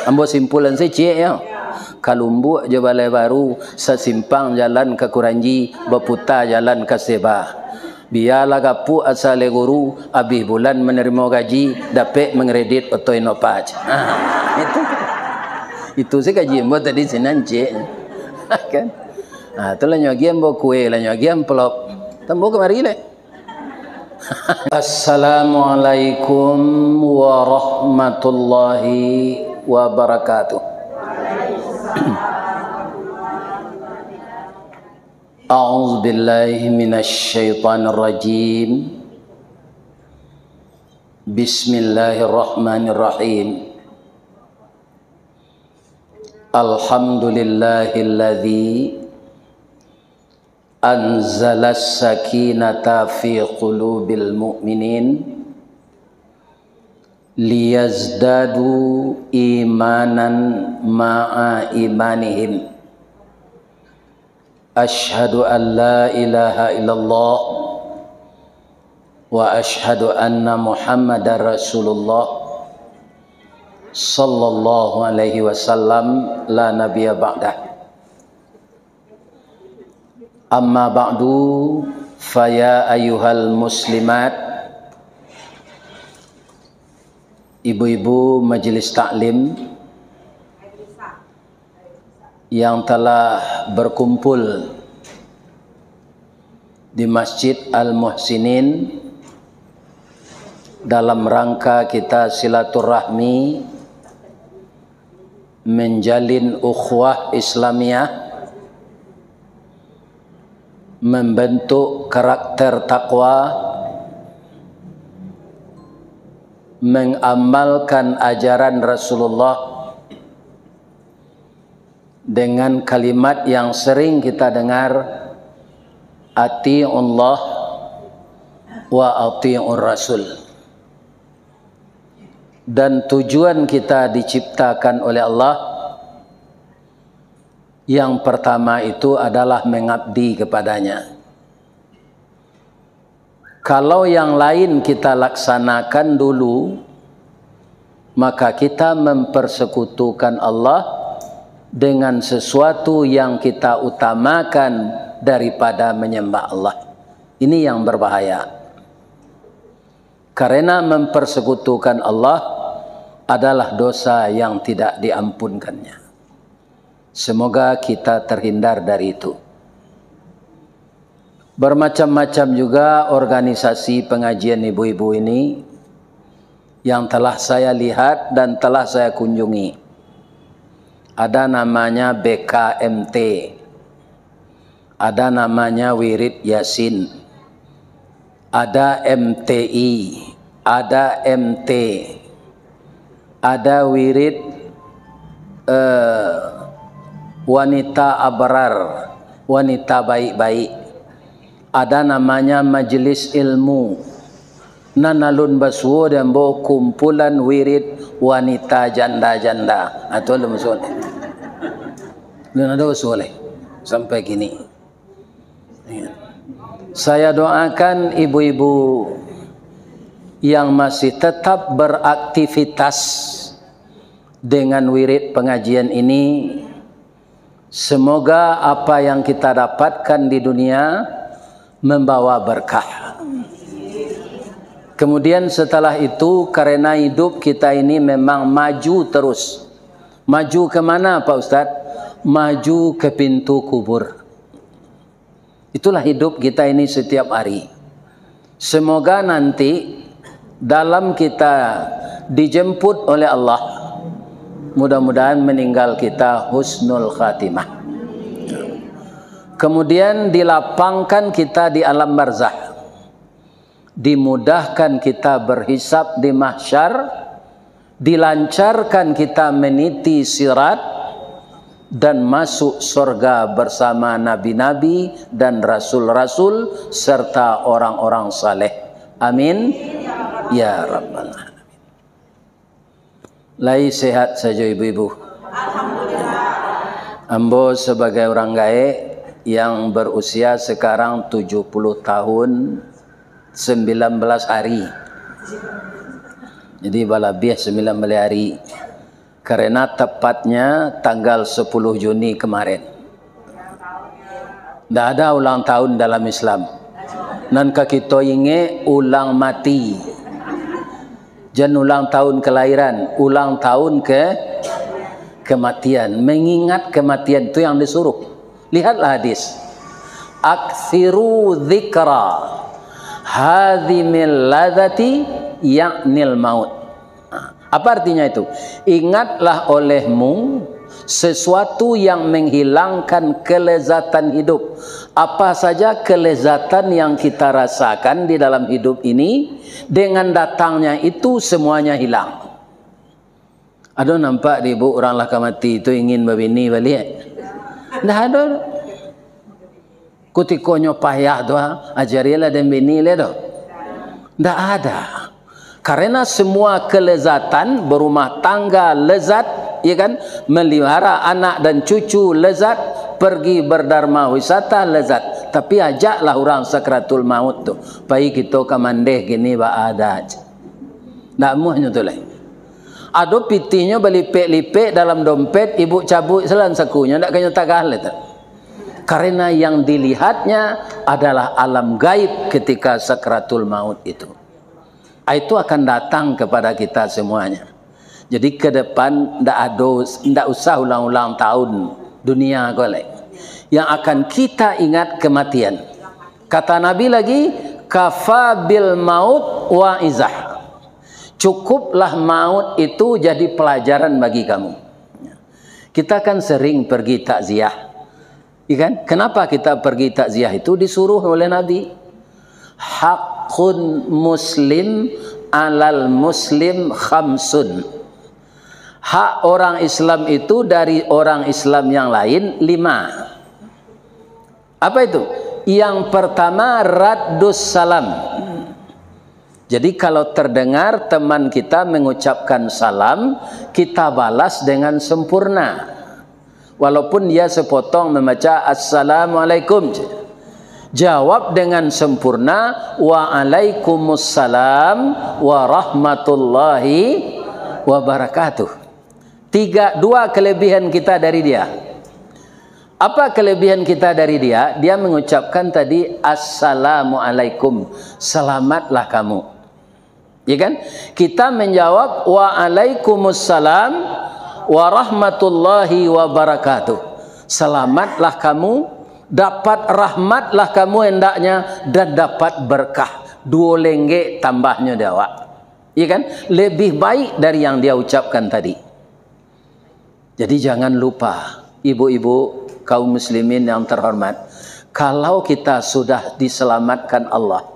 Ambo simpulan saya cik ya. Kalumbu je Balai Baru, sesimpang jalan ke Kuranji, berputar jalan ke Seba. Biarlah kapu asal guru, habis bulan menerima gaji, dapat mengredit atau inopaj. Itu sih gaji ambo tadi sinan cik. Kan? Itulah nyagi ambo kue, lah nyagi amplop. Tambo kemari le. Assalamualaikum warahmatullahi wabarakatuh. A'udzu billahi minasy syaithanir rajim. Bismillahirrahmanirrahim. Alhamdulillahilladzi anzalas sakinata fi qulubil mu'minin liyazdadu imanan ma'a imanihim. Ashhadu an la ilaha illallah wa ashhadu anna Muhammadar Rasulullah sallallahu alaihi wasallam la nabiyya ba'dah. Amma ba'du faya ayyuhal muslimat, ibu-ibu majelis taklim yang telah berkumpul di Masjid Al-Muhsinin dalam rangka kita silaturahmi menjalin ukhuwah Islamiyah, membentuk karakter takwa, mengamalkan ajaran Rasulullah dengan kalimat yang sering kita dengar, ati'ullah wa ati'ur rasul. Dan tujuan kita diciptakan oleh Allah yang pertama itu adalah mengabdi kepadanya. Kalau yang lain kita laksanakan dulu, maka kita mempersekutukan Allah dengan sesuatu yang kita utamakan daripada menyembah Allah. Ini yang berbahaya. Karena mempersekutukan Allah adalah dosa yang tidak diampunkannya. Semoga kita terhindar dari itu. Bermacam-macam juga organisasi pengajian ibu-ibu ini yang telah saya lihat dan telah saya kunjungi. Ada namanya BKMT, ada namanya Wirid Yasin, ada MTI, ada MT, ada Wirid wanita abrar, wanita baik-baik, ada namanya Majelis Ilmu, nanalun baswo dan bo kumpulan wirid wanita janda-janda atau lemusul. Dan ada usulnya sampai kini. Saya doakan ibu-ibu yang masih tetap beraktivitas dengan wirid pengajian ini, semoga apa yang kita dapatkan di dunia membawa berkah. Kemudian setelah itu, karena hidup kita ini memang maju terus. Maju kemana Pak Ustadz? Maju ke pintu kubur. Itulah hidup kita ini setiap hari. Semoga nanti dalam kita dijemput oleh Allah, mudah-mudahan meninggal kita husnul khatimah. Kemudian dilapangkan kita di alam barzakh, dimudahkan kita berhisab di mahsyar, dilancarkan kita meniti sirat, dan masuk surga bersama nabi-nabi dan rasul-rasul serta orang-orang saleh. Amin ya rabbal alamin. Lai sehat saja ibu-ibu. Alhamdulillah. Ambo sebagai orang gaek yang berusia sekarang 70 tahun 19 hari. Jadi balabih 19 hari. Karena tepatnya tanggal 10 Juni kemarin. Tidak ada ulang tahun dalam Islam. Nan kita ingat ulang mati. Jangan ulang tahun kelahiran, ulang tahun kematian. Mengingat kematian itu yang disuruh. Lihatlah hadis. Aktsiru dzikra hadhimil ladzati ya'nil maut. Apa artinya itu? Ingatlah olehmu sesuatu yang menghilangkan kelezatan hidup. Apa saja kelezatan yang kita rasakan di dalam hidup ini, dengan datangnya itu semuanya hilang. Ada nampak di ibu orang laka mati itu ingin berbini balik? Dah ada. Kutikonyo payah tu ajarilah dan bini le do. Dah ada. Karena semua kelezatan berumah tangga lezat, ya kan, melihara anak dan cucu lezat, pergi berdharma wisata lezat. Tapi ajaklah orang sakratul maut tu, pai kita kamandeh gini ba ada aja. Ndak muahnya tu lah. Ada pitinya belipek-lipek dalam dompet, ibu cabut selan sakunya, ndak kena tagah le tu. Karena yang dilihatnya adalah alam gaib ketika sakratul maut itu. Itu akan datang kepada kita semuanya. Jadi ke depan tidak usah ulang-ulang tahun dunia golek. Yang akan kita ingat kematian. Kata Nabi lagi, kafa bil maut wa izah. Cukuplah maut itu jadi pelajaran bagi kamu. Kita kan sering pergi takziah. Ikan? Kenapa kita pergi takziah itu? Disuruh oleh Nabi. Hakun muslim alal muslim khamsun. Hak orang Islam itu dari orang Islam yang lain 5. Apa itu? Yang pertama raddus salam. Jadi kalau terdengar teman kita mengucapkan salam, kita balas dengan sempurna. Walaupun dia sepotong membaca assalamualaikum, jawab dengan sempurna waalaikumsalam warahmatullahi wabarakatuh. Dua kelebihan kita dari dia. Apa kelebihan kita dari dia? Dia mengucapkan tadi assalamualaikum, selamatlah kamu, ya kan? Kita menjawab waalaikumsalam warahmatullahi wabarakatuh, selamatlah kamu, dapat rahmatlah kamu hendaknya, dan dapat berkah. 2 lenggek tambahnya dia awak, ya kan? Lebih baik dari yang dia ucapkan tadi. Jadi jangan lupa ibu-ibu kaum muslimin yang terhormat, kalau kita sudah diselamatkan Allah,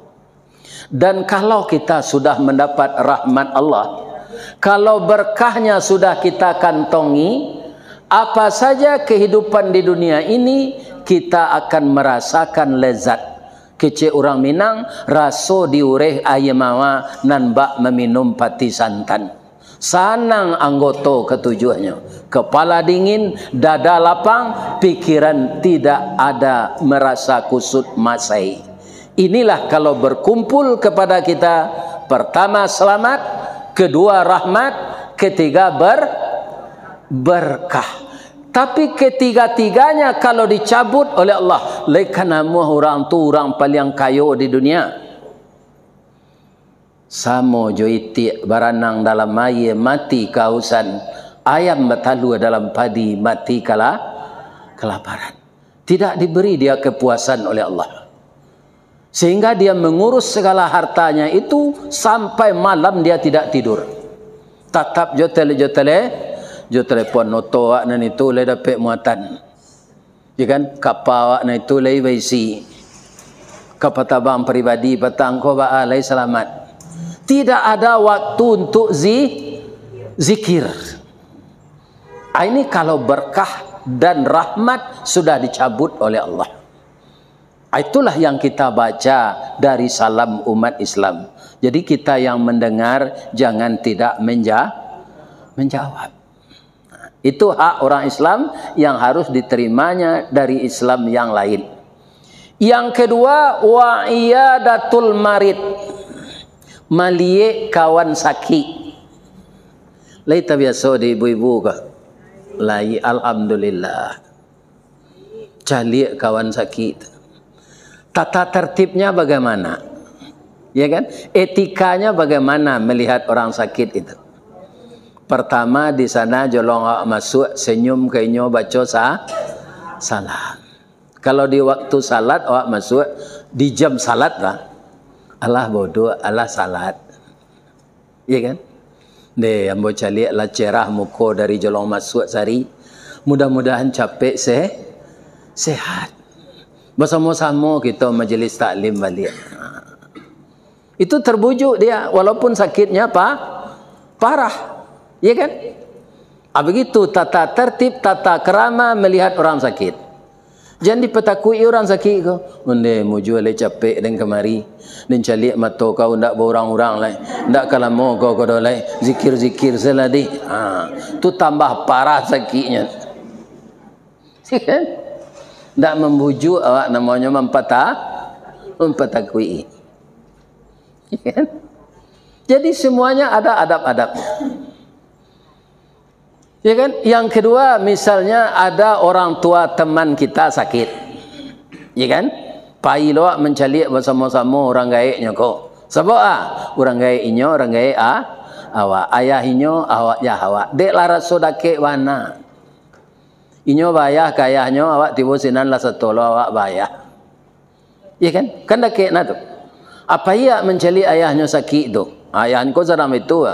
dan kalau kita sudah mendapat rahmat Allah, kalau berkahnya sudah kita kantongi, apa saja kehidupan di dunia ini kita akan merasakan lezat. Kecil orang Minang, raso diureh ayemawa nan bak meminum pati santan. Sanang anggota ketujuhnya. Kepala dingin, dada lapang, pikiran tidak ada merasa kusut masai. Inilah kalau berkumpul kepada kita, pertama selamat, kedua rahmat, ketiga berkah. Tapi ketiga-tiganya kalau dicabut oleh Allah, lekanamu orang tu orang paling kaya di dunia. Samo joiti baranang dalam air mati kehausan, ayam bertalu dalam padi mati kelaparan. Tidak diberi dia kepuasan oleh Allah, sehingga dia mengurus segala hartanya itu sampai malam dia tidak tidur. Tatap jotele pon noto wak nan itu le dapat muatan, ya kan? Kapal wak nan itu le baisi, kapal tabang pribadi petang ko ba alai selamat. Tidak ada waktu untuk zikir. Ini kalau berkah dan rahmat sudah dicabut oleh Allah. Itulah yang kita baca dari salam umat Islam. Jadi kita yang mendengar jangan tidak menjawab. Itu hak orang Islam yang harus diterimanya dari Islam yang lain. Yang kedua, wa iyadatul marid, maliek kawan sakit. Lai biasa di ibu-ibu ke? Lai, alhamdulillah. Calik kawan sakit. Tata tertibnya bagaimana? Ya kan? Etikanya bagaimana melihat orang sakit itu? Pertama di sana jolong awak masuk, senyum ke inyo, baca salam. Kalau di waktu salat awak masuk, di jam salat lah. Allah bodoh, Allah salat. Ya kan? Deh, ambo calik lah cerah muka dari jolong masuk sari. Mudah-mudahan capek sehat. Bersama-sama kita majlis taklim balik. Itu terbujuk dia walaupun sakitnya parah. Ya kan? Begitu tata tertib, tata kerama melihat orang sakit. Jangan dipetakui orang sakit kau. Onde muju le capek dan kemari. Dan calik mata kau ndak berorang-orang lai. Ndak kalamo kau lai zikir-zikir seladi. Tu tambah parah sakitnya. Kan? Ndak membujuk awak namanya mempatakui. Kan? Jadi semuanya ada adab-adabnya. Ya kan? Yang kedua, misalnya ada orang tua teman kita sakit. Ya kan? Pai loak mencalik bersama-sama orang gaiknya kok. Sebab orang gaik inyo, orang gaik awak. Ayah inyo, awak ya awak. Dek lara sodake wana. Inyo bayah kayahnya awak tiba sinan lah setolo awak bayah. Ya kan? Kan dak kena tu. Apa ia mencalik ayahnya sakit tu? Ayahnya kau sedang itu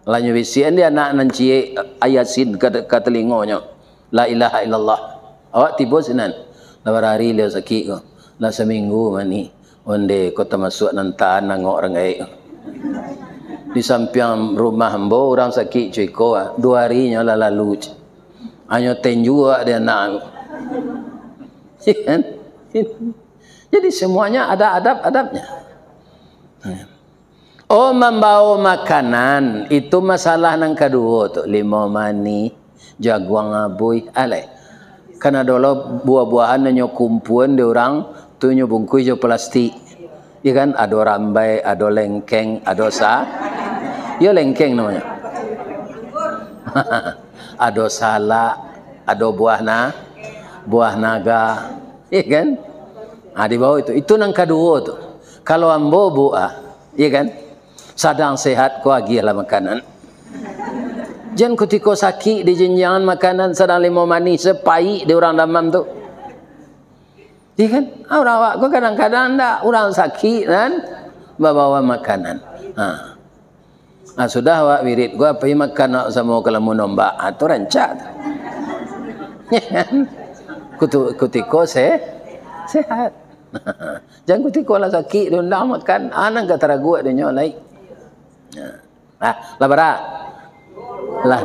Lanyu bisian dia nak nanci ayasin ke telingonya. La ilaha illallah. Awak tiba sinan. Lepas hari dia sakit ko. Lah seminggu mani. Onde kau termasuk nantaan nangok orang gaik. Di samping rumah hamba orang sakit cuy ko. 2 harinya lah lalu. Hanya tenju dia nak. Jadi semuanya ada adab-adabnya. Oh, membawa makanan itu masalah nang kedua tu. Lima mani, jaguang abui, alai. Karena dulu buah-buahan nyo kumpuan di orang tu nyo bungkus jo plastik. Ya kan? Ada rambai, ada lengkeng, ada ya lengkeng namanya. Ada salak, ada buah naga. Ya kan? Di bawah itu. Itu nang kedua tu. Kalau ambo buah, ya kan? Sadang sehat kau agilah makanan. Jangan ketika sakit di jenjangan makanan sedang lima manis sepai di orang damam tu. Iya kan? Orang awak kau kadang-kadang tak orang sakit kan bawa makanan. Sudah awak wirid gua pergi makan sama kalau mau nombak atau rancak. Ya kan? Ketika sehat. Jangan ketika lah sakit dia nak makan anak kata ragu dia nyolai. Lah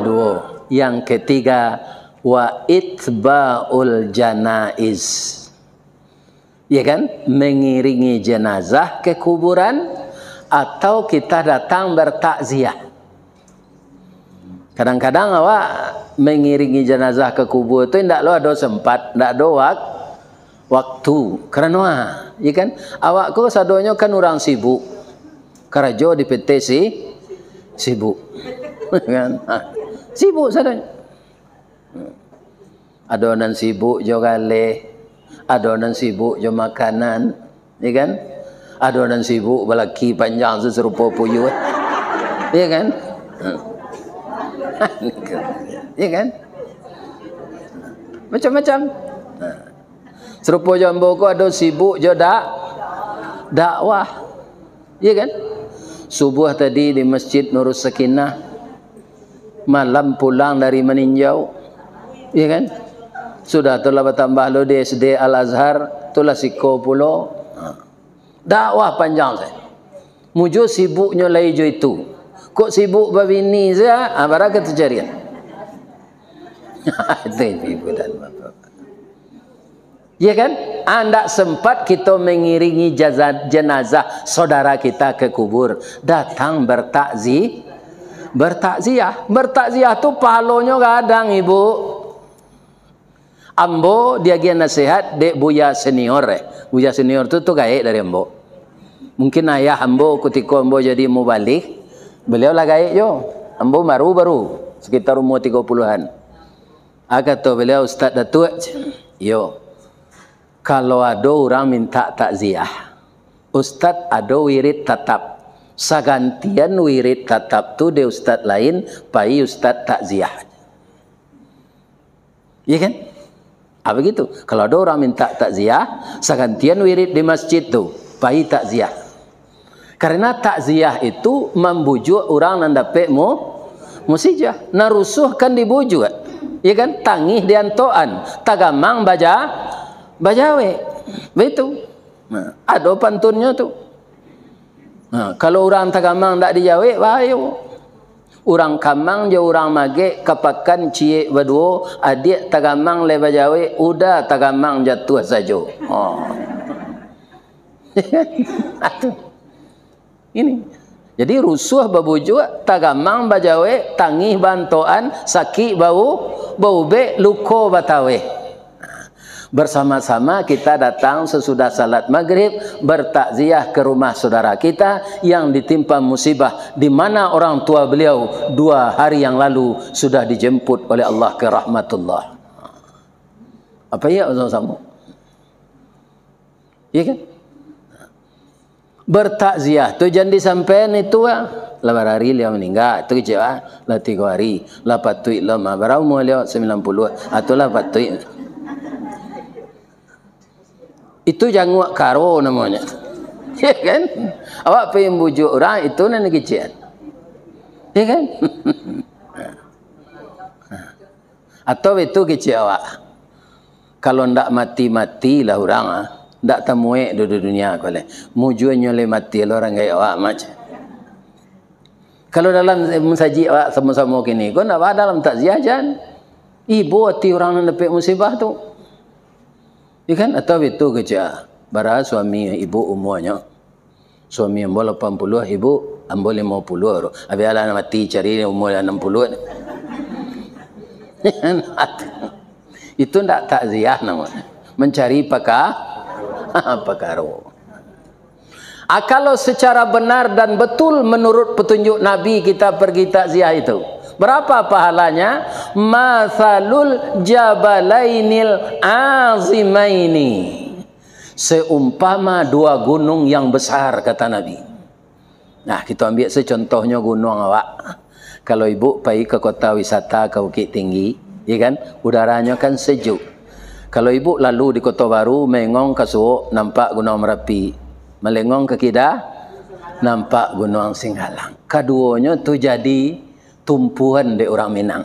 2. Yang ketiga wa itba'ul janaiz. Ya kan? Mengiringi jenazah ke kuburan atau kita datang bertakziah. Kadang-kadang awak mengiringi jenazah ke kubur itu tidak lo ada sempat, tidak ada waktu. Kerana ya kan? Awak kau sadonya kan orang sibuk. Karajo di PT sibuk. Kan? Sibuk sadonya. Adonan sibuk jo gale, adonan sibuk jo makanan, ya kan? Adonan sibuk balaki panjang serupa puyuh. Ya kan? Ya kan? Macam-macam. Serupa jambo ko ada sibuk jo dakwah. Ya kan? Subuh tadi di Masjid Nurus Sakinah, malam pulang dari meninjau, ya kan? Sudah telah bertambah lo di SD Al-Azhar, telah siko pulo. Dakwah panjang saya. Mujo sibuknya laijo itu. Kok sibuk babini saya? Barang ketujarian. Itu ibu dan bapak. Ya kan? Anda sempat kita mengiringi jenazah saudara kita ke kubur. Datang bertakziah. Bertakziah tu pahalonya kadang ibu. Ambo dia gian nasihat dek buya senior. Buya senior tu gaik dari ambo. Mungkin ayah ambo ketika ambo jadi mubalik. Beliau lah gaib jo. Ambo baru sekitar umur 30-an. Kata beliau, Ustaz Datuk, yo, kalau ada orang minta takziah, Ustaz ada wirid tatap. Sagantian wirid tatap tu dia Ustaz lain, pai Ustaz takziah. Iya kan? Apa gitu? Kalau ada orang minta takziah, sagantian wirid di masjid tu, pai takziah. Karena takziah itu membujuk orang yang dapat musijah. Narusuhkan dibujuk. Ya kan? Tangih diantoan, tagamang bajawe. Begitu. Nah, ada pantunnya tu. Nah, kalau orang tagamang tak dijawe, bahaya. Orang kamang je orang mage kapakan cie berdua, adik tagamang le bajawe, udah tagamang jatuh saja. Oh. Ini. Jadi rusuh babujuk, tagamang bajawe, tangih bantoan, sakit bau be, luko batawe. Bersama-sama kita datang sesudah salat maghrib bertakziah ke rumah saudara kita yang ditimpa musibah, di mana orang tua beliau 2 hari yang lalu sudah dijemput oleh Allah ke rahmatullah. Apa ya sama-sama? Iya kan? Bertakziah tu jangan disampaikan itu lah. 8 hari dia meninggal, tu kecewa lah 3 hari, lah patut lah berapa umur dia 90 atau lah patut. Itu janguk karo namanya. Ya kan? Awak pengen bujuk orang itu nanti kecil. Ya kan? Atau itu kecil awak. Kalau ndak mati-matilah orang, ndak temuek di dunia kole. Mujuannya le mati orang kayak awak macam. Kalau dalam mensaji awak sama-sama kini, kau nak dalam takziah jan. Ibu hati orang yang dapat musibah tu. Ya kan? Atau itu kerja bara suami ibu umurnya, suami ambo 80, ibu ambo 50. Habis ala mati cari umur 60. Itu ndak takziah namanya, mencari pakaro. Kalau secara benar dan betul menurut petunjuk Nabi kita pergi takziah itu, berapa pahalanya? Mathalul jabalainil azimaini. Seumpama 2 gunung yang besar, kata Nabi. Nah, kita ambil secontohnya gunung awak. Kalau ibu pergi ke kota wisata ke Bukit Tinggi, ya kan? Udaranya kan sejuk. Kalau ibu lalu di Kota Baru, mengong ke Suwok, nampak Gunung Merapi. Melengong ke Kedah, nampak Gunung Singgalang. Keduanya tu jadi tumpuan de orang Minang.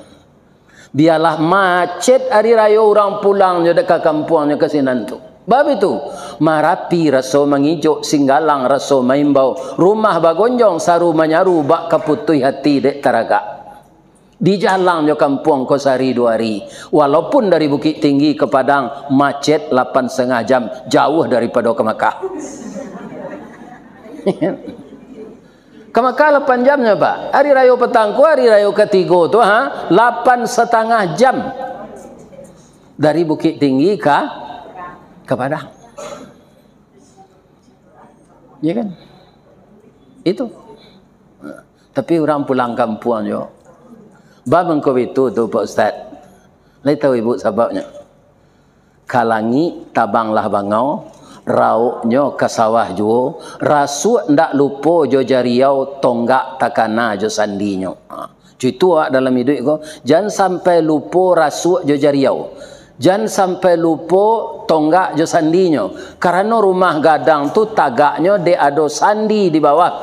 Biarlah macet hari raya orang pulang je dekat kampungnya ke sinan tu. Bab itu Marapi raso mengijuk, Singgalang raso maimbau, rumah bagonjong saru menyaru bak kaputui hati dek taraga. Di jalan jo kampung ko sehari 2 hari. Walaupun dari Bukit Tinggi ke Padang macet 8,5 jam, jauh daripada ke Makkah. Ke Makkah 8 jamnya Pak. Hari raya petangku, hari raya ketiga tu 8,5 jam dari Bukit Tinggi ke Padang. Ya kan? Itu. Tapi orang pulang kampung jo. Bab engkau itu tu Pak Ustaz. Lai tahu ibu sebabnya. Kalangi tabanglah bangau, rauknya ke sawah juo, rasuk ndak lupa jo jariau tonggak takana jo sandinyo. Itu dalam hidup ko, jangan sampai lupa rasuk jo jariau. Jangan sampai lupa tonggak jo sandinyo. Karena rumah gadang tu tagaknya de ado sandi di bawah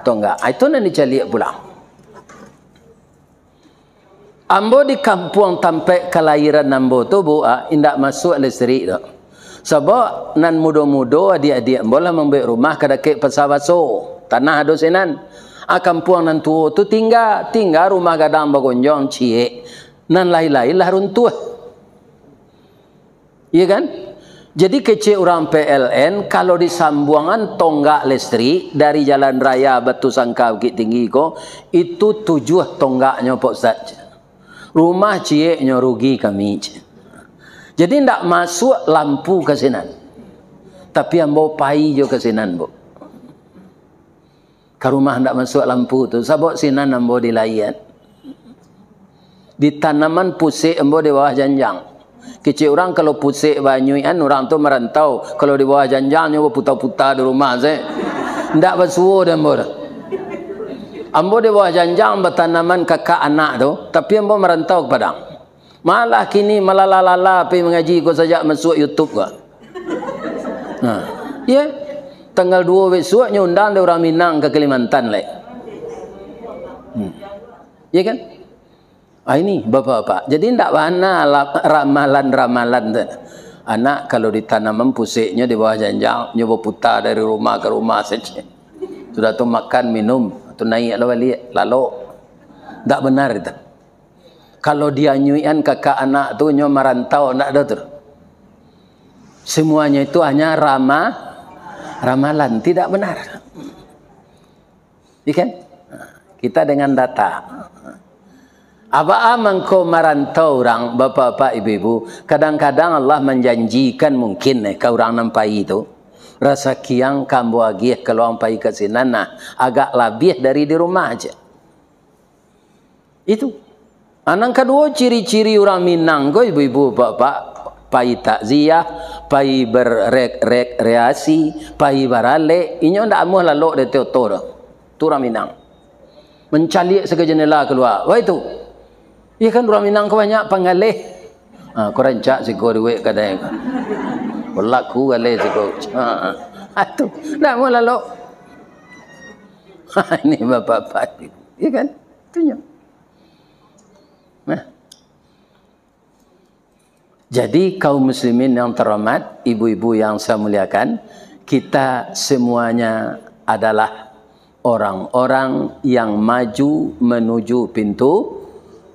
tonggak. Itu nanti calik pulang. Ambo di kampung tampai kelahiran ambo tu bu, indak masuk listrik tu. Sebab nan muda-muda adik-adik ambo lah membuat rumah kadake pesawaso. Tanah ada senan. Kampung nan tua tu tinggal rumah gadang bagonjong cie. Nan lain-lain lah runtuh. Iya kan? Jadi kecil orang PLN kalau disambungan tonggak listrik dari jalan raya Batu Sangka Bukit Tinggi ko, itu 7 tonggaknya Pak Ustaz. Rumah cieknya rugi kami. Jadi tidak masuk lampu ke sinan. Tapi yang bawa pai jo ke sinan bu. ke rumah ndak masuk lampu tu, sabok sinan ambo di layan. Di tanaman pusik ambo di bawah janjang. Kecil orang kalau pusik banyuan orang tu merantau, kalau di bawah janjang nyoba putar-putar di rumah saya. Ndak bersuara dan ambo. Ambo di bawah janjang bertanaman kakak anak tu, tapi ambo merantau ke Padang. Malah kini malah lala pergi mengaji kau saja masuk YouTube kau. Ya, tanggal 2 besok nyundang dia orang Minang ke Kalimantan lagi. Ya kan? Ini bapak-bapak. Jadi tidak mana ramalan-ramalan tu. Anak kalau ditanaman pusiknya di bawah janjang, nyoba putar dari rumah ke rumah saja. Sudah tu makan minum, tu naik lalu. Tak benar itu. Kalau dia nyuian kakak anak tu nyoba merantau nak ada tu. Semuanya itu hanya ramalan, tidak benar. Ikan? Kita dengan data. Apa mengko merantau orang, bapak-bapak, ibu-ibu, kadang-kadang Allah menjanjikan mungkin ke orang nampai itu, rasa kiang kambu agih kalau nampai ke sinana, agak lebih dari di rumah aja. Itu. Anang kedua ciri-ciri orang Minang, kau ibu-ibu, bapak, pai takziah, pai berrekreasi, pai barale, inyo ndak amuh lalu de teotor. Tu orang Minang. Mencalik segi jendela keluar. Wah itu. Ya kan orang Minang ke banyak pangalih. Kau rancak si kau duit kadang. Berlaku galih si kau. Itu. Ndak amuh lalu. Ini bapak-bapak. Ya kan? Itunya. Nah. Jadi kaum muslimin yang terhormat, ibu-ibu yang saya muliakan, kita semuanya adalah orang-orang yang maju menuju pintu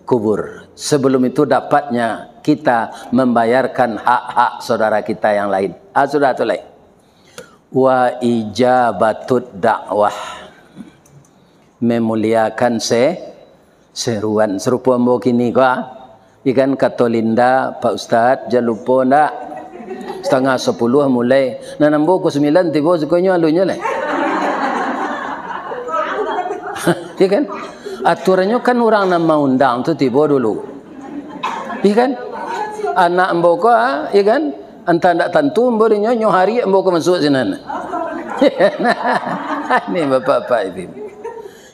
kubur. Sebelum itu dapatnya kita membayarkan hak-hak saudara kita yang lain. Sudah tu lain. Wa ijabatut dakwah. Memuliakan seruan. Serupa mbok kini kau. Ikan kata Linda, Pak Ustaz, jangan lupa ndak 9:30 mulai. Nah nambo ke 9 tiba sukonyo alunya lah. Ya kan? Aturannya kan orang nama undang tu tiba dulu. Ya kan? Anak ambo ko ya kan? Anta ndak tentu ambo nyo hari ambo ko masuk sinan. Ini bapak-bapak ibu.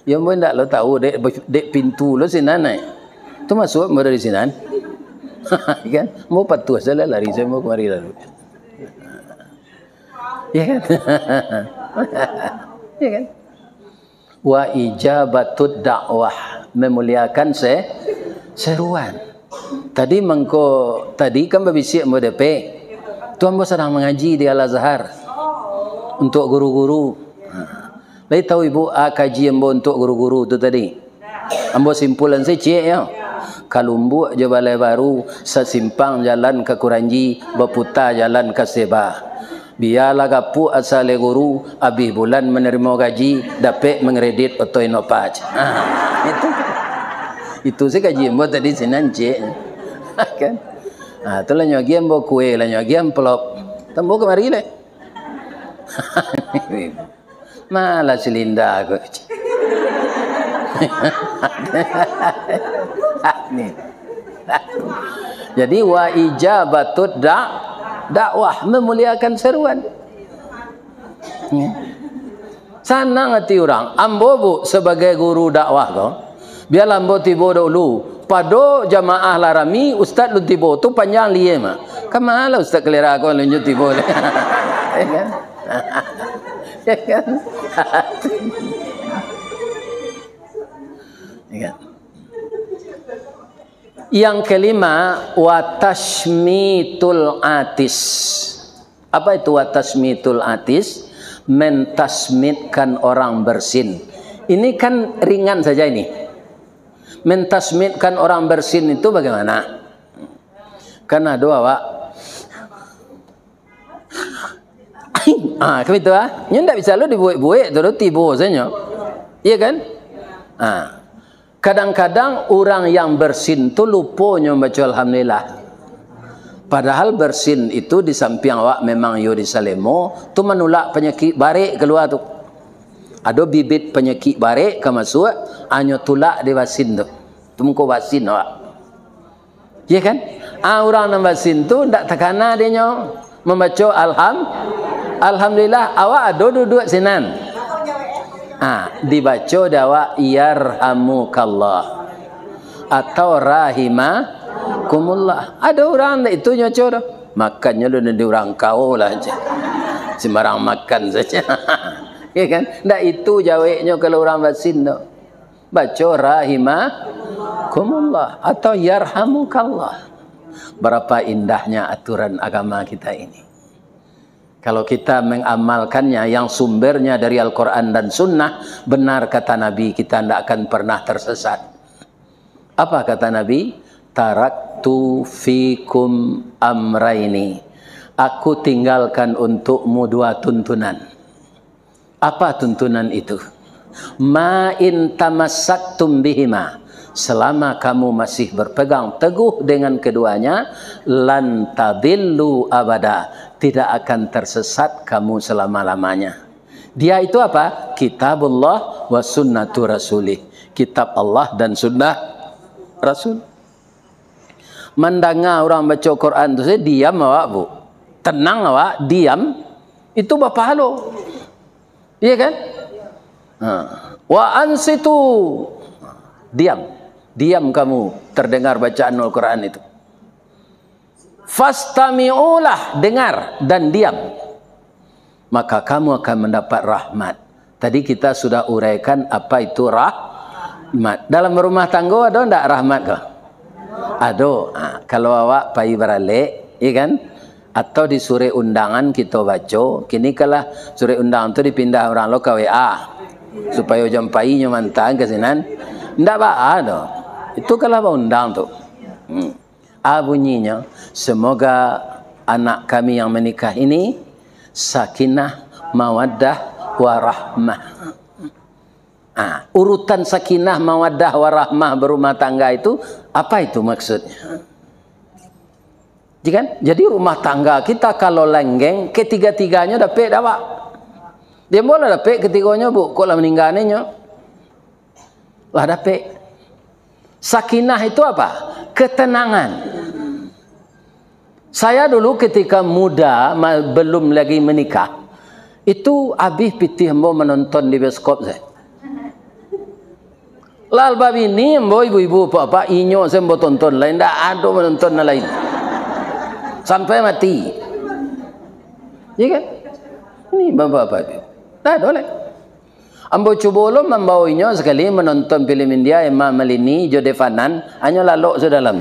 Ya ambo ndak lo tahu dek pintu lo sinan tu masuk mau dari sini kan mau patuh saja lari saya mau kemari lalu ya kan ya kan wa ijabatud dakwah memuliakan seruan tadi kan berbisik mau DP tu ambo sedang mengaji di Al-Azhar untuk guru-guru lagi tahu ibu kaji ambo untuk guru-guru tu tadi ambo simpulan saya cik ya Kalumbu je Balai Baru, sesimpang jalan ke Kuranji, berputar jalan ke Seba. Biarlah gapu asal guru, habis bulan menerima gaji, dapat mengredit atau inopaj. Itu sih gaji ambo tadi sinan cik. Kan? Tu lah nyagi ambo kue, lah nyagi amplop. Tambo kemari le. Malah silinda aku. Jadi wa ijabatud dakwah memuliakan seruan. Senang hati orang. Ambo bu sebagai guru dakwah kau. Biar ambo tibo dulu. Pado jamaah larami ustaz lu tibo tu panjang liye mah. Kemana ustaz kelera kau lunjuk tibo. Ya kan? Ya kan? Yang kelima watashmitul atis. Apa itu watashmitul atis? Mentasmitkan orang bersin. Ini kan ringan saja ini. Mentasmitkan orang bersin itu bagaimana? Karena doa Pak. Kamu itu Nya ndak bisa lo dibuat-buat terus tibo saja. Iya kan? Kadang-kadang orang yang bersin tu lupa baca alhamdulillah. Padahal bersin itu di samping awak memang yo disalemo tu menolak penyakit barik keluar tu. Ada bibit penyakit barik ke masuk, hanya tulak di vasin tu. Tu muka vasin awak. Ya kan? Orang yang vasin tu tak terkena dia nyo membaca alhamdulillah. Awak ada duduk sinan. Dibaca dia awak yarhamukallah atau rahimakumullah. Ada orang itu nyoco dah. Makannya lu nanti orang kau lah aja. Sembarang makan saja. Ya kan? Ndak itu jawabnya kalau orang vasin tu. Baca rahimakumullah atau yarhamukallah. Berapa indahnya aturan agama kita ini. Kalau kita mengamalkannya yang sumbernya dari Al-Quran dan Sunnah, benar kata Nabi, kita tidak akan pernah tersesat. Apa kata Nabi? Taraktu fikum amraini. Aku tinggalkan untukmu dua tuntunan. Apa tuntunan itu? Ma in tamassaktum bihima. Selama kamu masih berpegang teguh dengan keduanya, lan tadillu abada. Tidak akan tersesat kamu selama-lamanya. Dia itu apa? Kitabullah wa sunnatu rasulih. Kitab Allah dan sunnah Rasul. Mendengar orang baca Quran tu, saya diam awak bu. Tenang awak, diam. Itu berpahala. Iya kan? Wa ansitu. Diam. Diam kamu terdengar bacaan Al-Quran itu. Fastami'ulah, dengar dan diam. Maka kamu akan mendapat rahmat. Tadi kita sudah uraikan apa itu rahmat. Dalam rumah tangga ada enggak rahmat kah? Ada. Kalau awak pergi beralik, ya kan? Atau di surat undangan kita baca, kini kalau surat undangan itu dipindah orang lo ke WA supaya jam pagi mantan ke sinan. Enggak ada. Itu kalau undang tu. Bunyinya, semoga anak kami yang menikah ini sakinah, mawaddah, warahmah. Urutan sakinah, mawaddah, warahmah berumah tangga itu, apa itu maksudnya? Jadi rumah tangga kita kalau lenggeng, ketiga-tiganya dapat awak. Dia boleh dapat ketiganya bu, kalau meninggalnya lah dapat. Sakinah itu apa? Ketenangan. Saya dulu ketika muda, belum lagi menikah, itu habis pitih mau menonton di bioskop saya. Lal babi ni mbo ibu-ibu apa inyo saya mau tonton lain, ndak ada menonton lain. Sampai mati. Ya kan? Ini bapak-bapak itu. Tak boleh. Ambo cuba lo membawanya sekali menonton film India Emma Malini, Jodie Fanan, hanya lalu sudah dalam.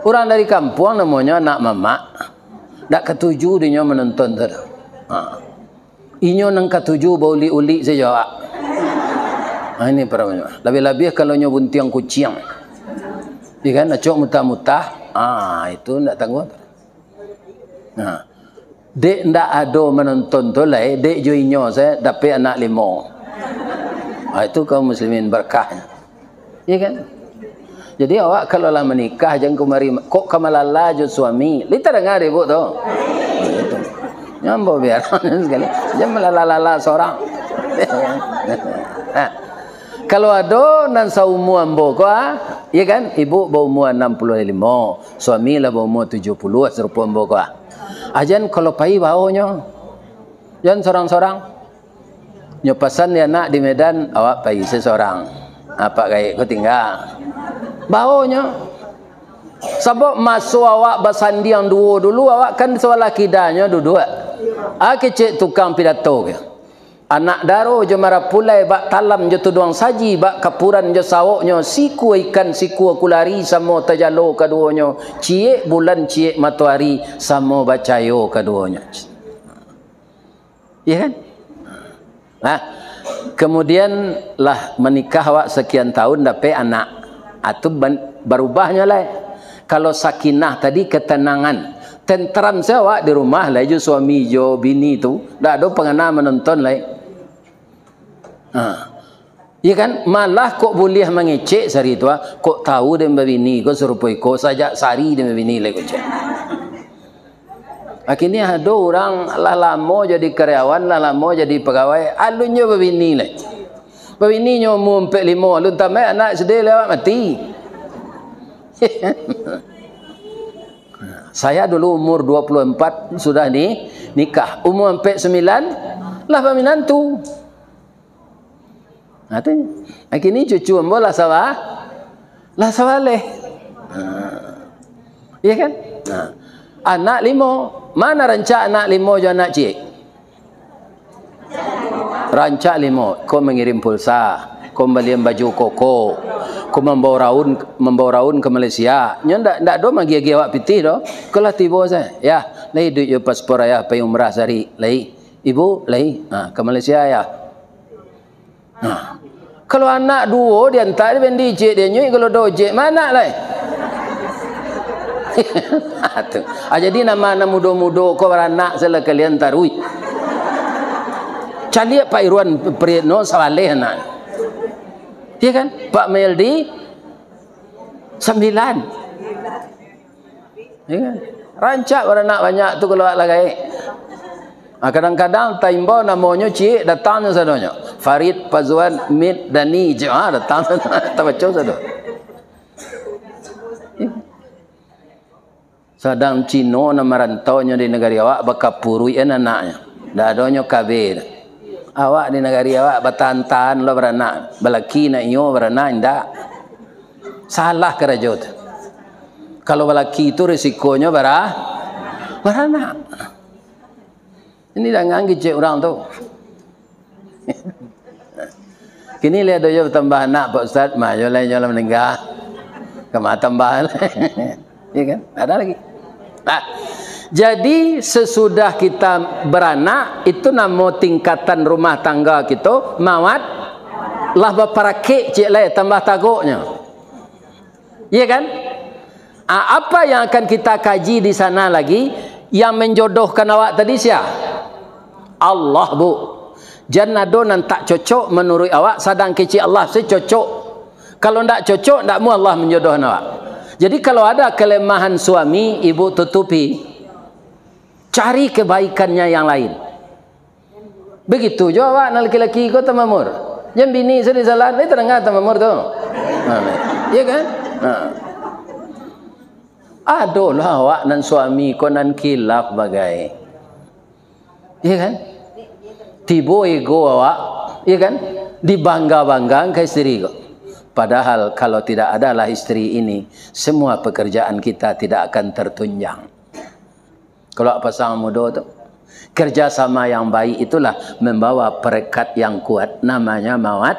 Orang dari kampung namanya anak mama, tak ketujuh dia menonton tu. Inyo nang ketujuh bau uli saja. Ini peramanya. Lebih-lebih kalau nyo buntiang kucing. Dia kan acok mutah-mutah. Itu tak tangguh. Dek ndak ada menonton tu lah, dek joinyo saya dapat anak 5. Itu kaum muslimin berkahnya. Ya kan? Jadi awak kalau lah menikah jangan kemari kok kamalala jo suami. Lita dengar ibu tu. Itu. Nyambo biar sekali. Jangan melalala seorang. Kalau ada nan saumu ambo ko ya kan? Ibu berumur 65, suami lah berumur 70 serupa ambo ko. Ajan kalau pai baunya, jangan seorang-seorang. Nyopasan dia nak di Medan, awak pai seseorang. Apa kayak kau tinggal? Baunya. Sebab masuk awak basandiang dua dulu, awak kan soal akidahnya dua-dua. Kecik tukang pidato ke. Anak daro je marah pulai bak talam je tuduang saji bak kapuran je sawoknya siku ikan siku kulari samo tajalo keduanya ciek bulan ciek matahari samo bacayo keduanya. Ya kan? Kemudian lah menikah awak sekian tahun dapat anak. Itu berubahnya lah. Kalau sakinah tadi ketenangan. Tenteram saya awak di rumah lah jo suami jo bini tu. Tak ada pengena menonton lah. Ya kan? Malah kok boleh mengecek sehari tu. Kok tahu dia bini kok serupai kok saja sehari dia bini lah kok cek. Kini ada orang lah lama jadi karyawan, lah lama jadi pegawai, alunnya berbini lah. Berbini nya umur 45, alun tamai anak sedih lewat mati. Saya dulu umur 24 sudah nikah. Umur 49 lah peminantu. Kini cucu ambo lah sawah. Lah sawaleh. Iya kan? Anak 5. Mana rancak anak 5 je anak cik? Rancak 5. Kau mengirim pulsa, kau beliin baju koko, kau membawa raun ke Malaysia. Nya ndak do magi awak pitih do. Kalau tiba saya, ya, lai duit yo paspor ayah pergi umrah sehari. Lai. Ibu, lai. Ke Malaysia ya. Kalau anak 2 dia hantar dia bendi cik dia nyui, kalau 2 cik mana lai? Jadi nama muda-muda kau beranak sela kalian tarui. Cali Pak Irwan Priyetno sawaleh anak. Iya kan? Pak Meldi 9. Iya kan? Rancak beranak banyak tu kalau lagai. Kadang-kadang taimbo namanya cik datang sadonya. Farid Pazwan Mid Dani datang tak baca sado. Sadang Cino nama rantaunya di negara awak bakapurui anaknya. Dah adanya kabir. Awak di negara awak batantan lo beranak. Balaki na iyo beranak ndak. Salah kerajaan tu. Kalau balaki itu risikonya beranak. Ini dah nganggi cik orang tu. Kini lihat dia bertambah anak Pak Ustaz, maju lain jalan meninggal. Kemana tambah? Ya kan? Ada lagi. Jadi sesudah kita beranak itu nama tingkatan rumah tangga kita mawat lah berparakik cik lai tambah taguknya. Iya kan? Apa yang akan kita kaji di sana lagi yang menjodohkan awak tadi siapa? Allah bu. Jangan ada yang tak cocok menurut awak sedang kecil Allah saya cocok. Kalau tak cocok tak mau Allah menjodohkan awak. Jadi kalau ada kelemahan suami, ibu tutupi. Cari kebaikannya yang lain. Begitu juga awak nak laki-laki kau tamamur. Yang bini sedih salah, ni terengah tamamur tu. Iya kan? Aduh lah awak dan suami kau nan kilaf bagai. Iya kan? Tibo ego awak, iya kan? Dibangga-banggakan ke isteri kau. Padahal kalau tidak adalah istri ini, semua pekerjaan kita tidak akan tertunjang. Kalau pasangan muda tu, kerjasama yang baik itulah membawa perekat yang kuat, namanya mawat.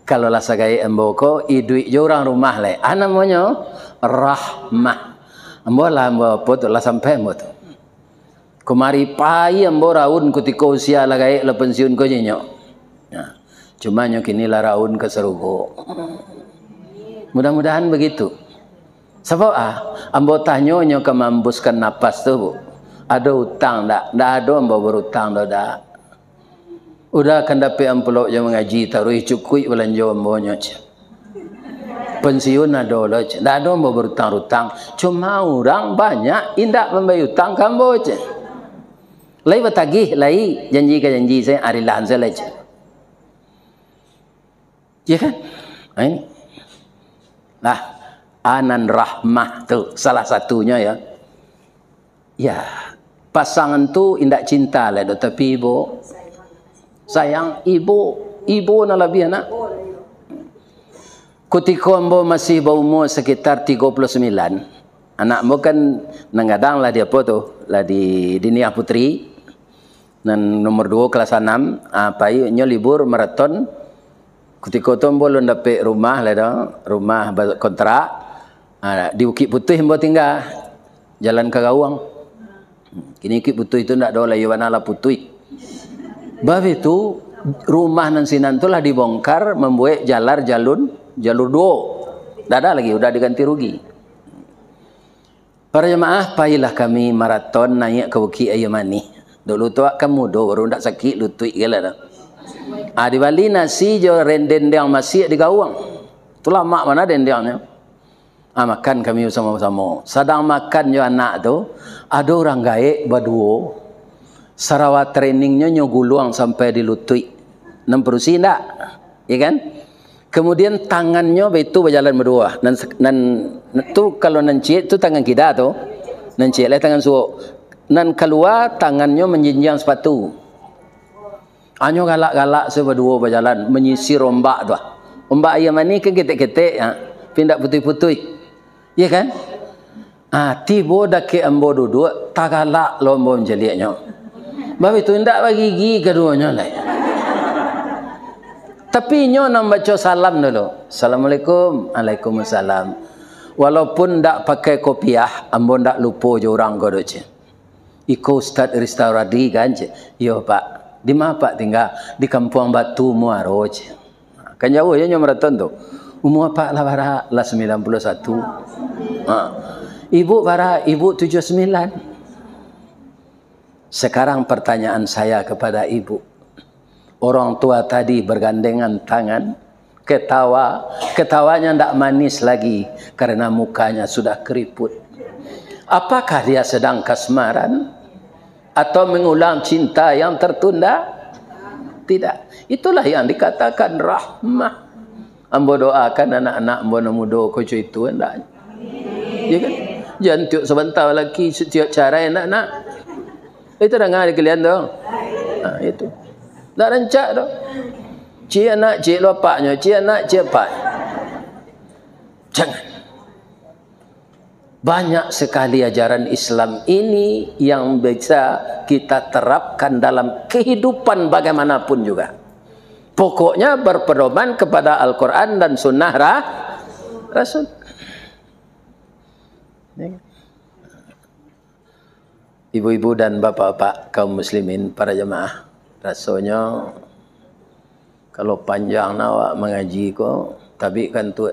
Kalau lah sagai emboko, iduit je orang rumah le, namanya rahmah. Ambo lah ambo pot lah sampai ambo tu. Kemari pai ambo raun ketika usia lagai le pensiun ko nyenyok. Cuma kini lah raun ke serugo. Mudah-mudahan begitu. Sebab ambo tanyo ke mambuskan napas tu bu. Ada hutang tak? Tak ada ambo berhutang dah. Udah kan dapat ampulok yang mengaji taruh cukui belanja ambo nyoc. Pensiun ada lah. Tak ada ambo berhutang-hutang. Cuma orang banyak indak membayar hutang ke ambo je. Lai bertagih, lai janji ke janji saya arilan saya je. Ya kan? Ini. Nah, anan rahmah tu salah satunya ya. Ya, pasangan tu indak cinta lah, tapi ibu sayang ibu na lebih anak. Ketika ambo masih berumur sekitar 39, anak ambo kan nangadang lah dia apa tu, lah di Dinia Putri. Dan nomor 2 kelas 6, nya libur maraton. Ketika tu ambo lon dapat rumah lah dah, rumah kontrak. Di Bukit Putih ambo tinggal. Jalan Kagawang. Kini Bukit Putih itu ndak ada lah Yowana lah Putih. Bab itu rumah nan sinan tu lah dibongkar membuat jalur 2. Dah ada lagi, udah diganti rugi. Para jemaah, payilah kami maraton naik ke Bukit Ayamani. Dulu tu kamu baru ndak sakit lutut gila dah. Di Bali nasi je rendeng masih di gawang. Itulah mak mana dendengnya. Makan kami sama-sama. Sedang makan yo anak tu, ada orang gaek berdua. Sarawak trainingnya nyoguluang sampai di lutut. Nam perusi ndak? Ya kan? Kemudian tangannya begitu berjalan berdua. Nan tu kalau nancik tu tangan kita tu. Nancik lah tangan suuk. Nan keluar tangannya menjinjang sepatu. Anyo galak-galak seberdua berjalan menyisir ombak tu. Ombak ayam ni kan ketek-ketek ha. Pindak putih-putih. Ya kan? Tiba dak ke ambo duduk tak galak lombo menjeliknya. Babi tu ndak bagi gigi keduanya lah. Tapi nyo nak baca salam dulu. Assalamualaikum. Waalaikumsalam. Walaupun ndak pakai kopiah, ambo ndak lupa je orang ko doce. Iko Ustaz Ristaradi kan je. Yo Pak. Di mana Pak tinggal? Di Kampung Batu Muaro je. Kan jauh ya nyo meraton tu. Umur Pak lah bara lah 91. Ibu bara ibu 79. Sekarang pertanyaan saya kepada ibu. Orang tua tadi bergandengan tangan, ketawanya tidak manis lagi karena mukanya sudah keriput. Apakah dia sedang kasmaran atau mengulang cinta yang tertunda? Tidak. Itulah yang dikatakan rahmah. Ambo doakan anak-anak ambo muda koco itu hendak. Ya kan? Jangan tiuk sebentar lagi setiap cara anak-anak. Itu dah ngari kalian tu. Itu. Tak rancak tu. Cik anak, cik lopaknya. Cik anak, cik pak. Jangan. Banyak sekali ajaran Islam ini yang bisa kita terapkan dalam kehidupan bagaimanapun juga. Pokoknya berpedoman kepada Al-Quran dan Sunnah Rasul. Ibu-ibu dan bapak-bapak kaum muslimin, para jemaah. Rasanya kalau panjang awak mengaji ko, tapi kan tu.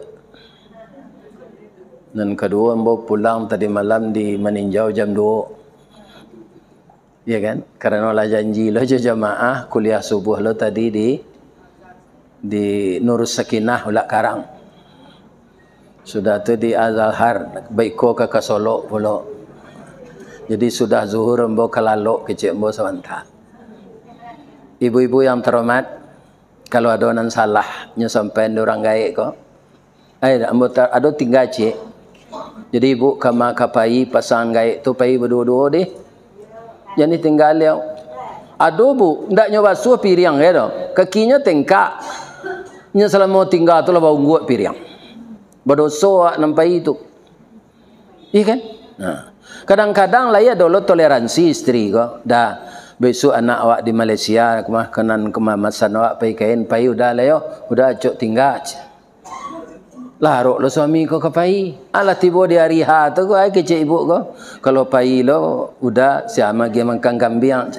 Dan kedua ambo pulang tadi malam di meninjau jam 2. Ya kan? Karena lah janji lo jemaah kuliah subuh lo tadi di Nurus Sakinah Ulak Karang. Sudah tu di Azalhar baiko ke Solo pula. Jadi sudah zuhur ambo kelalok kecik ambo sebentar. Ibu-ibu yang terhormat, kalau ada orang salah sampai orang gaik ko, ada tinggal cik. Jadi ibu kama kapai pasangan gaik tu pai berdua-dua deh. Jadi tinggal dia. Aduh bu, ndak nyoba suah piring ya doh. Kakinya tengkak. Nya selama tinggal tu lah bau nguat piring. Berdosa nampai itu. Iya kan? Nah, kadang-kadang lah ya dulu toleransi istri ko. Dah. Besok anak awak di Malaysia kenan kemamasan awak pai kain pai udah lah yo udah acok tinggal larok lo suami ko ke pai ala tiba di hari ha tu ko ai kecik ibu ko kalau pai lo udah siama ge mangkang kambing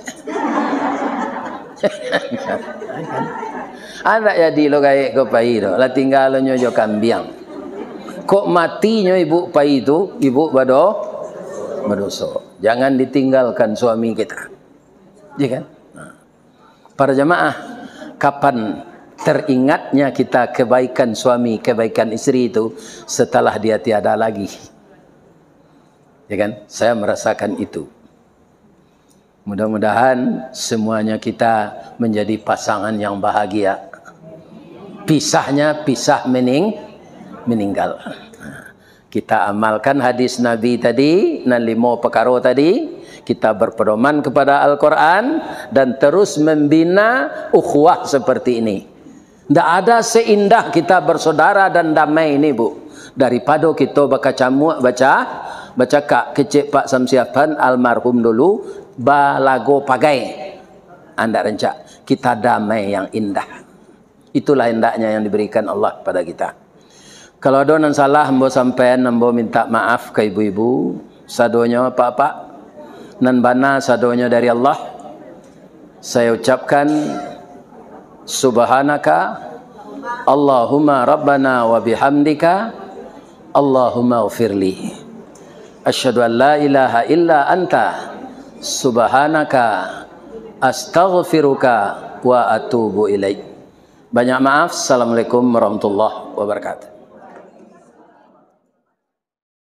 ada jadi lo gaek ko pai lo la tinggal lo nyojo kambing kok matinya ibu pai itu ibu berdosa. Jangan ditinggalkan suami kita. Ya kan? Para jemaah, kapan teringatnya kita kebaikan suami, kebaikan istri itu setelah dia tiada lagi? Ya kan? Saya merasakan itu. Mudah-mudahan semuanya kita menjadi pasangan yang bahagia. Pisahnya pisah meninggal. Kita amalkan hadis Nabi tadi, nan 5 perkara tadi. Kita berpedoman kepada Al-Quran dan terus membina ukhuwah seperti ini. Tidak ada seindah kita bersaudara dan damai ini bu. Daripada kita baca kak kecik Pak Samsiapan almarhum dulu balago pagai. Anda rencak kita damai yang indah. Itulah hendaknya yang diberikan Allah pada kita. Kalau ada yang salah, ambo sampean, ambo minta maaf ke ibu-ibu. Sadonya pak-pak. Nan bana sadonya dari Allah. Saya ucapkan subhanaka Allahumma rabbana wa bihamdika Allahumma ghfirli. Asyhadu an la ilaha illa anta subhanaka astaghfiruka wa atubu ilaik. Banyak maaf. Assalamualaikum warahmatullahi wabarakatuh.